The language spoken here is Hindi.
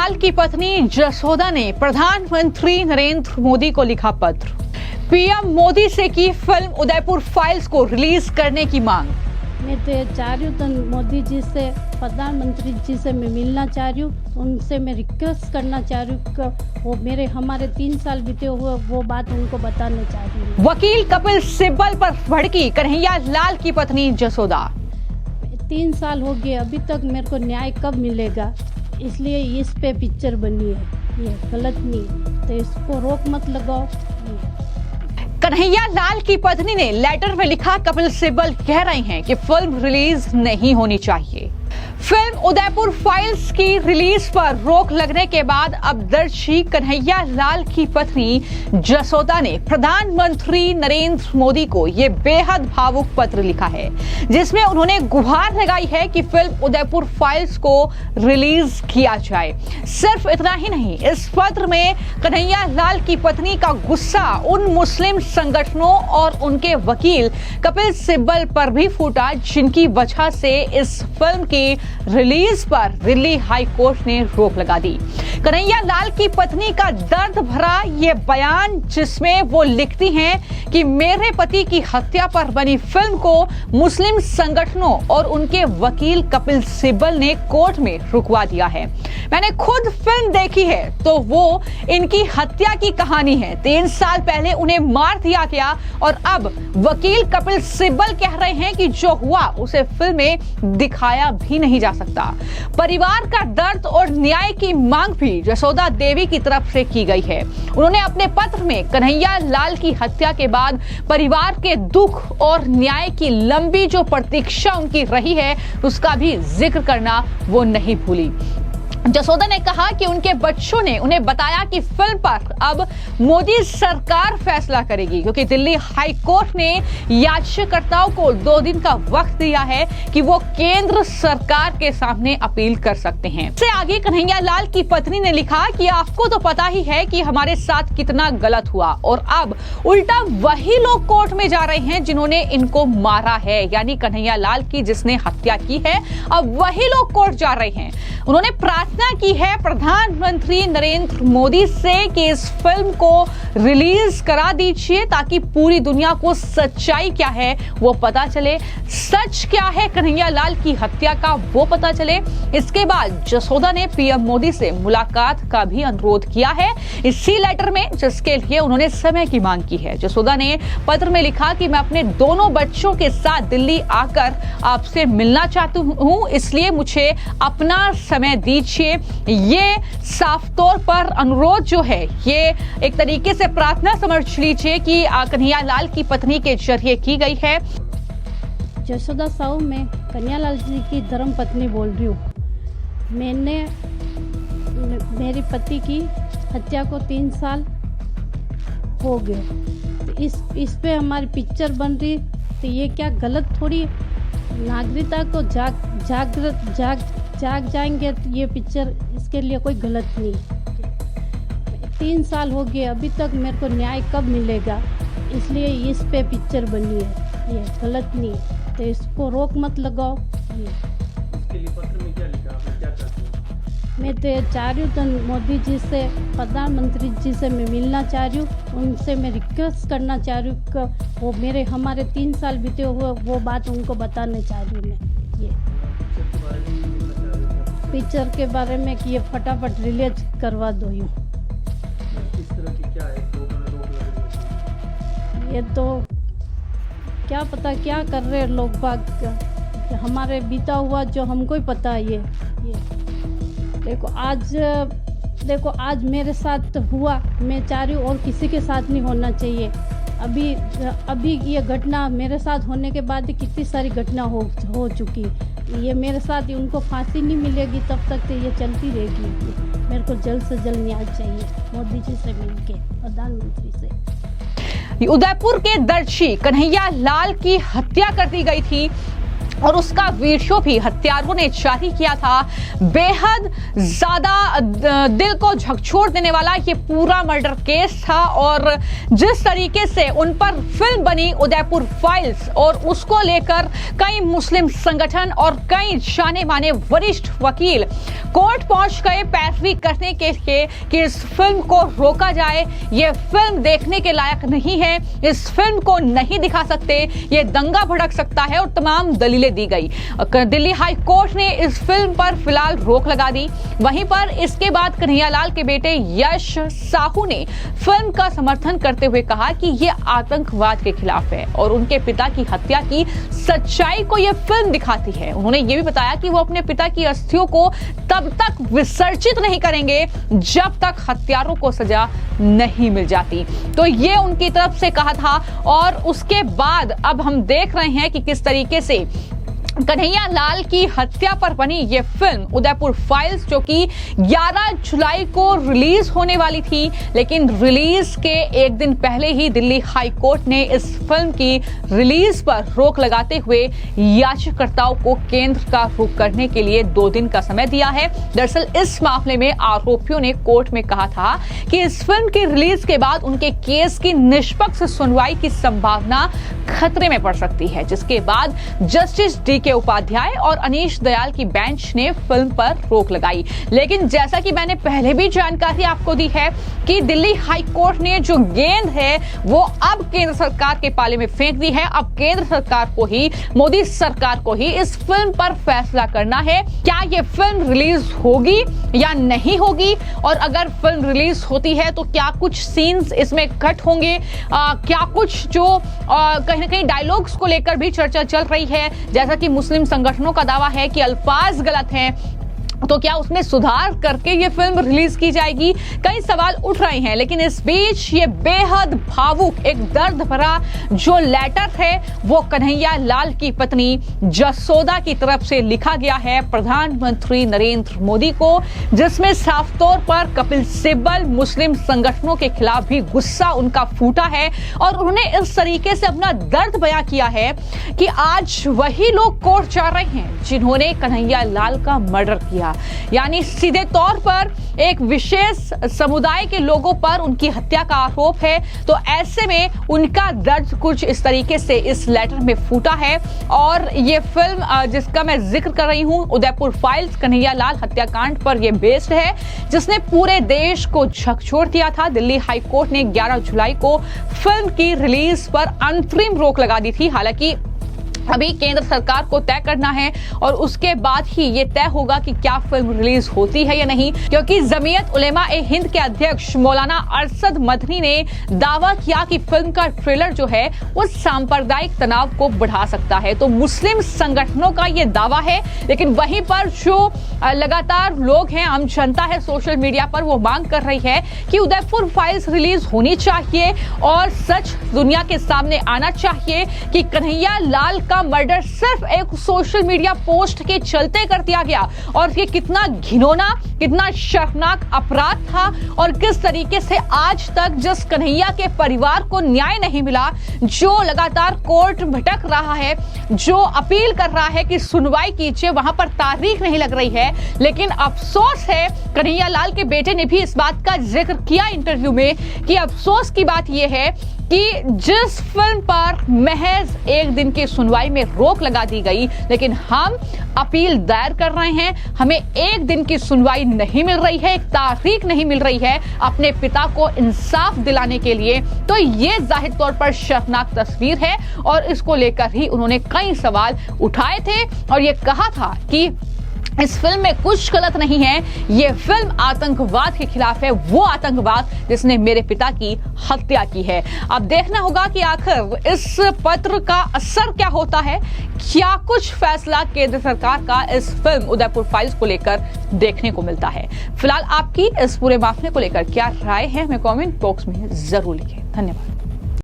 लाल की पत्नी जसोदा ने प्रधानमंत्री नरेंद्र मोदी को लिखा पत्र। पीएम मोदी से की फिल्म उदयपुर फाइल्स को रिलीज करने की मांग। मैं तो ये चाह रही हूँ तो मोदी जी से, प्रधानमंत्री जी से मैं मिलना चाह रही हूँ। उनसे मैं रिक्वेस्ट करना चाह रही हूँ कि वो हमारे 3 साल बीते हुए वो बात उनको बताना चाह रही हूँ। वकील कपिल सिब्बल पर भड़की कन्हैया लाल की पत्नी जसोदा। 3 साल हो गए, अभी तक मेरे को न्याय कब मिलेगा, इसलिए इस पे पिक्चर बनी है। ये गलत नहीं, तो इसको रोक मत लगाओ। कन्हैया लाल की पत्नी ने लेटर में लिखा, कपिल सिब्बल कह रहे हैं कि फिल्म रिलीज नहीं होनी चाहिए। फिल्म उदयपुर फाइल्स की रिलीज पर रोक लगने के बाद अब दर्शी कन्हैया लाल की पत्नी जसोदा ने प्रधानमंत्री नरेंद्र मोदी को ये बेहद भावुक पत्र लिखा है, जिसमें उन्होंने गुहार लगाई है कि फिल्म उदयपुर फाइल्स को रिलीज किया जाए। सिर्फ इतना ही नहीं, इस पत्र में कन्हैया लाल की पत्नी का गुस्सा उन मुस्लिम संगठनों और उनके वकील कपिल सिब्बल पर भी फूटा, जिनकी वजह से इस फिल्म की रिलीज पर दिल्ली हाई कोर्ट ने रोक लगा दी। कन्हैया लाल की पत्नी का दर्द भरा ये बयान, जिसमें वो लिखती हैं कि मेरे पति की हत्या पर बनी फिल्म को मुस्लिम संगठनों और उनके वकील कपिल सिब्बल ने कोर्ट में रुकवा दिया है। मैंने खुद फिल्म देखी है तो वो इनकी हत्या की कहानी है। 3 साल पहले उन्हें मार दिया गया और अब वकील कपिल सिब्बल कह रहे हैं कि जो हुआ उसे फिल्म में दिखाया भी नहीं जा सकता। परिवार का दर्द और न्याय की मांग भी जसोदा देवी की तरफ से की गई है। उन्होंने अपने पत्र में कन्हैया लाल की हत्या के बाद परिवार के दुख और न्याय की लंबी जो प्रतीक्षा उनकी रही है, उसका भी जिक्र करना वो नहीं भूली। जसोदा ने कहा कि उनके बच्चों ने उन्हें बताया कि फिल्म पर अब मोदी सरकार फैसला करेगी, क्योंकि दिल्ली हाई कोर्ट ने याचिकाकर्ताओं को 2 दिन का वक्त दिया है कि वो केंद्र सरकार के सामने अपील कर सकते हैं। इससे आगे कन्हैया लाल की पत्नी ने लिखा कि आपको तो पता ही है कि हमारे साथ कितना गलत हुआ, और अब उल्टा वही लोग कोर्ट में जा रहे हैं जिन्होंने इनको मारा है, यानी कन्हैया लाल की जिसने हत्या की है, अब वही लोग कोर्ट जा रहे हैं। उन्होंने प्रार्थना की है प्रधानमंत्री नरेंद्र मोदी से कि इस फिल्म को रिलीज करा दीजिए, ताकि पूरी दुनिया को सच्चाई क्या है वो पता चले, सच क्या है कन्हैया लाल की हत्या का वो पता चले। इसके बाद जसोदा ने पीएम मोदी से मुलाकात का भी अनुरोध किया है, इसी लेटर में, जिसके लिए उन्होंने समय की मांग की है। जसोदा ने पत्र में लिखा कि मैं अपने दोनों बच्चों के साथ दिल्ली आकर आपसे मिलना चाहती हूं, इसलिए मुझे अपना समय दीजिए। ये साफ तौर पर अनुरोध जो है, ये एक तरीके से प्रार्थना समझ लीजिए कि कन्हैया लाल की पत्नी के जरिए की गई है। जसोदा साहू, मैं कन्हैया लाल जी की धर्म पत्नी बोल रही हूँ। मैंने मेरे पति की हत्या को 3 साल हो गए, तो इस पे हमारी पिक्चर बन रही, तो ये क्या गलत थोड़ी? नागरिकता को जाग जाएंगे तो ये पिक्चर, इसके लिए कोई गलत नहीं। 3 साल हो गए, अभी तक मेरे को न्याय कब मिलेगा, इसलिए इस पे पिक्चर बनी है। ये गलत नहीं, तो इसको रोक मत लगाओ। इसके लिए पत्र में क्या लिखा, आपने क्या चाहते हैं? मैं तो ये चाह रही हूँ तो मोदी जी से, प्रधानमंत्री जी से मैं मिलना चाह रही हूँ। उनसे मैं रिक्वेस्ट करना चाह रही हूँ कि वो हमारे 3 साल बीते हुए वो बात उनको बताना चाह रही हूँ मैं। ये पिक्चर के बारे में कि ये फटाफट रिलीज करवा दो। यूँ किस तरह की क्या है, रोक लग ये तो क्या पता क्या कर रहे हैं लोग बाग, हमारे बीता हुआ जो हमको ही पता है। ये देखो आज मेरे साथ हुआ, मैं चाह रही हूँ और किसी के साथ नहीं होना चाहिए। अभी ये घटना मेरे साथ होने के बाद कितनी सारी घटना हो चुकी, ये मेरे साथ, उनको फांसी नहीं मिलेगी तब तक तो ये चलती रहेगी। मेरे को जल्द से जल्द न्याय चाहिए, मोदी जी से मिलके, प्रधानमंत्री से। उदयपुर के दर्शी कन्हैया लाल की हत्या कर दी गई थी। और उसका वीडियो भी हत्यारों ने जारी किया था। बेहद ज्यादा दिल को झकझोर देने वाला ये पूरा मर्डर केस था और जिस तरीके से उन पर फिल्म बनी उदयपुर फाइल्स और उसको लेकर कई मुस्लिम संगठन और कई जाने माने वरिष्ठ वकील कोर्ट पहुंच गए पैरवी करने के लिए कि इस फिल्म को रोका जाए, ये फिल्म देखने के लायक नहीं है, इस फिल्म को नहीं दिखा सकते, ये दंगा भड़क सकता है और तमाम दलीलें दी गई। दिल्ली हाई कोर्ट ने इस फिल्म पर फिलहाल रोक लगा दी। वहीं पर इसके बाद कन्हैयालाल के बेटे यश साहू ने फिल्म का समर्थन करते हुए कहा कि यह आतंकवाद के खिलाफ है और उनके पिता की हत्या की सच्चाई को यह फिल्म दिखाती है। उन्होंने यह भी बताया कि वो अपने पिता की अस्थियों को तब तक विसर्जित नहीं करेंगे जब तक हत्यारों को सजा नहीं मिल जाती। तो ये उनकी तरफ से कहा था और उसके बाद अब हम देख रहे हैं कि किस तरीके से कन्हैयालाल की हत्या पर बनी ये फिल्म उदयपुर फाइल्स जो कि 11 जुलाई को रिलीज होने वाली थी, लेकिन रिलीज के एक दिन पहले ही दिल्ली हाई कोर्ट ने इस फिल्म की रिलीज पर रोक लगाते हुए याचिकाकर्ताओं को केंद्र का रुख करने के लिए 2 दिन का समय दिया है। दरअसल इस मामले में आरोपियों ने कोर्ट में कहा था कि इस फिल्म की रिलीज के बाद उनके केस की निष्पक्ष सुनवाई की संभावना खतरे में पड़ सकती है, जिसके बाद जस्टिस के उपाध्याय और अनीश दयाल की बेंच ने फिल्म पर रोक लगाई। लेकिन जैसा कि मैंने पहले भी जानकारी आपको दी है कि दिल्ली हाई कोर्ट ने जो गेंद है वो अब केंद्र सरकार के पाले में फेंक दी है। अब केंद्र सरकार को ही, मोदी सरकार को ही इस फिल्म पर फैसला करना है क्या ये फिल्म रिलीज होगी या नहीं होगी, और अगर फिल्म रिलीज होती है तो क्या कुछ सीन्स इसमें कट होंगे, क्या कुछ जो कहीं ना कहीं डायलॉग्स को लेकर भी चर्चा चल रही है। जैसा कि मुस्लिम संगठनों का दावा है कि अल्फाज गलत हैं, तो क्या उसमें सुधार करके ये फिल्म रिलीज की जाएगी, कई सवाल उठ रहे हैं। लेकिन इस बीच ये बेहद भावुक एक दर्द भरा जो लेटर है वो कन्हैयालाल की पत्नी जसोदा की तरफ से लिखा गया है प्रधानमंत्री नरेंद्र मोदी को, जिसमें साफ तौर पर कपिल सिब्बल मुस्लिम संगठनों के खिलाफ भी गुस्सा उनका फूटा है और उन्होंने इस तरीके से अपना दर्द बयां किया है कि आज वही लोग कोर्ट जा रहे हैं जिन्होंने कन्हैयालाल का मर्डर किया, यानी सीधे तौर पर एक विशेष समुदाय के लोगों पर उनकी हत्या का आरोप है। तो ऐसे में उनका दर्द कुछ इस तरीके से इस लेटर में फूटा है और ये फिल्म जिसका मैं जिक्र कर रही हूं उदयपुर फाइल्स कन्हैयालाल हत्याकांड पर यह बेस्ड है, जिसने पूरे देश को झकझोर दिया था। दिल्ली हाई कोर्ट ने 11 जुलाई को फिल्म की रिलीज पर अंतरिम रोक लगा दी थी। हालांकि अभी केंद्र सरकार को तय करना है और उसके बाद ही ये तय होगा कि क्या फिल्म रिलीज होती है या नहीं, क्योंकि जमीयत उलेमा ए हिंद के अध्यक्ष मौलाना अरशद मदनी ने दावा किया कि फिल्म का ट्रेलर जो है वो सांप्रदायिक तनाव को बढ़ा सकता है। तो मुस्लिम संगठनों का ये दावा है, लेकिन वहीं पर जो लगातार लोग हैं, आम जनता है सोशल मीडिया पर, वो मांग कर रही है कि उदयपुर फाइल्स रिलीज होनी चाहिए और सच दुनिया के सामने आना चाहिए कि कन्हैयालाल का मर्डर सिर्फ एक सोशल मीडिया पोस्ट के चलते कर दिया गया और ये कितना घिनौना, कितना शर्मनाक अपराध था और किस तरीके से आज तक जिस कन्हैया के परिवार को न्याय नहीं मिला, जो लगातार कोर्ट भटक रहा है, जो अपील कर रहा है कि सुनवाई कीजिए, वहां पर तारीख नहीं लग रही है। लेकिन अफसोस है, कन्हैयालाल के बेटे ने भी इस बात का जिक्र किया इंटरव्यू में कि अफसोस की बात यह है कि जिस फिल्म पर महज 1 दिन की सुनवाई में रोक लगा दी गई, लेकिन हम अपील दायर कर रहे हैं, हमें 1 दिन की सुनवाई नहीं मिल रही है, एक तारीख नहीं मिल रही है अपने पिता को इंसाफ दिलाने के लिए। तो ये जाहिर तौर पर शर्मनाक तस्वीर है और इसको लेकर ही उन्होंने कई सवाल उठाए थे और ये कहा था कि इस फिल्म में कुछ गलत नहीं है, ये फिल्म आतंकवाद के खिलाफ है, वो आतंकवाद जिसने मेरे पिता की हत्या की है। अब देखना होगा कि आखिर इस पत्र का असर क्या होता है, क्या कुछ फैसला केंद्र सरकार का इस फिल्म उदयपुर फाइल्स को लेकर देखने को मिलता है। फिलहाल आपकी इस पूरे मामले को लेकर क्या राय है, हमें कमेंट बॉक्स में जरूर लिखें। धन्यवाद।